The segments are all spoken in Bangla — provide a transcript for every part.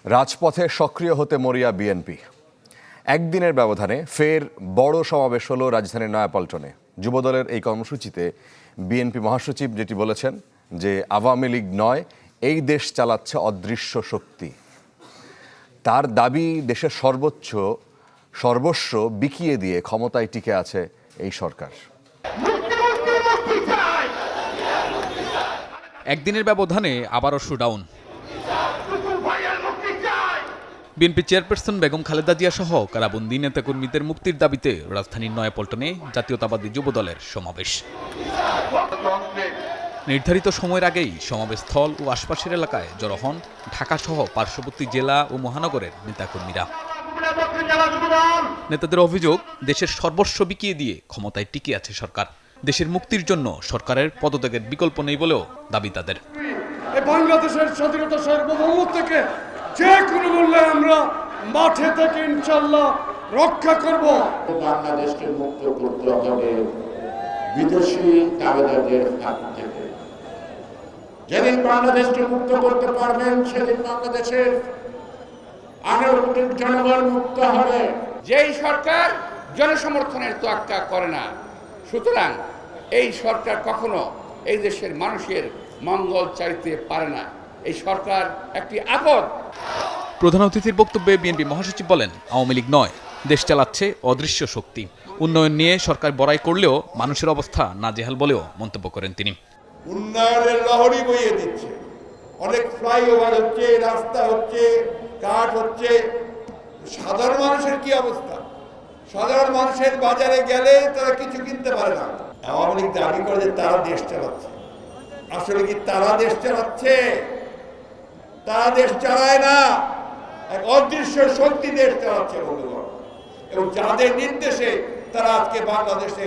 রাজপথে সক্রিয় হতে মরিয়া বিএনপি। একদিনের ব্যবধানে ফের বড় সমাবেশ হলো রাজধানীর নয়াপল্টনে। যুবদলের এই কর্মসূচিতে বিএনপি মহাসচিব যেটি বলেছেন যে আওয়ামী লীগ নয়, এই দেশ চালাচ্ছে অদৃশ্য শক্তি। তার দাবি দেশের সর্বস্ব বিকিয়ে দিয়ে ক্ষমতায় টিকে আছে এই সরকার। একদিনের ব্যবধানে আবারও showdown. BNP chairperson Begum Khaleda Zia সহ কারাবন্দী নেতাকর্মীদের মুক্তির দাবিতে রাজধানীর নয়াপল্টনে জাতীয়তাবাদী যুবদলের সমাবেশ। নির্ধারিত সময়ের আগেই সমাবেশস্থল ও আশপাশের এলাকায় জড়ো হন ঢাকাসহ পার্শ্ববর্তী জেলা ও মহানগরের নেতাকর্মীরা। নেতাদের অভিযোগ, দেশের সর্বস্ব বিকিয়ে দিয়ে ক্ষমতায় টিকে আছে সরকার। দেশের মুক্তির জন্য সরকারের পদত্যাগের বিকল্প নেই বলেও দাবি তাদের। বাংলাদেশের স্বাধীনতা সার্বভৌমত্বকে যে কোনো মূল্যে আমরা মাঠে থেকে ইনশাল্লাহ রক্ষা করব। বাংলাদেশকে মুক্ত করতে হবে বিদেশি দাবিদারদের হাত থেকে। যেদিন বাংলাদেশকে মুক্ত করতে পারবেন সেদিন বাংলাদেশের 18 কোটি জনগণ মুক্ত হবে। যেই সরকার জনসমর্থনের তোয়াক্কা করে না, সুতরাং এই সরকার কখনো এই দেশের মানুষের মঙ্গল চাইতে পারে না। এই সরকার একটি আপদ। প্রধান অতিথির বক্তব্যে বিএনপি মহাসচিব বলেন, আওয়ামী লীগ নয়, দেশ চালাচ্ছে অদৃশ্য শক্তি। উন্নয়ন নিয়ে সরকার বড়াই করলেও মানুষের অবস্থা নাজেহাল বলেও মন্তব্য করেন তিনি। উন্নয়নের লহরী বইয়ে দিচ্ছে, অনেক ফ্লাইওভার হচ্ছে, রাস্তা হচ্ছে, কাঠ হচ্ছে। সাধারণ মানুষের কি অবস্থা? সাধারণ মানুষের বাজারে গেলে তারা কিছু কিনতে পারে না। আওয়ামী লীগ দাবি করে যে তারা দেশ চালাচ্ছে। আসলে কি তারা দেশ চালাচ্ছে? তারা দেশ চালায় না, এক অদৃশ্য শক্তি দেশ চালাচ্ছে বন্ধুগণ। এবং যাদের নির্দেশে তারা আজকে বাংলাদেশে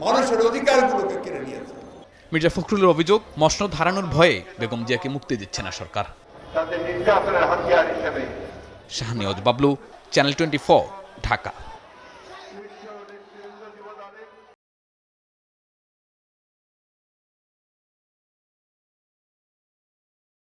মানুষের অধিকারগুলোকে কেড়ে নিয়েছে। মির্জা ফখরুলের অভিযোগ, মসনদ হারানোর ভয়ে বেগম জিয়াকে মুক্তি দিচ্ছে না সরকার। শাহনিয়াজ বাবলু, চ্যানেল 24, ঢাকা।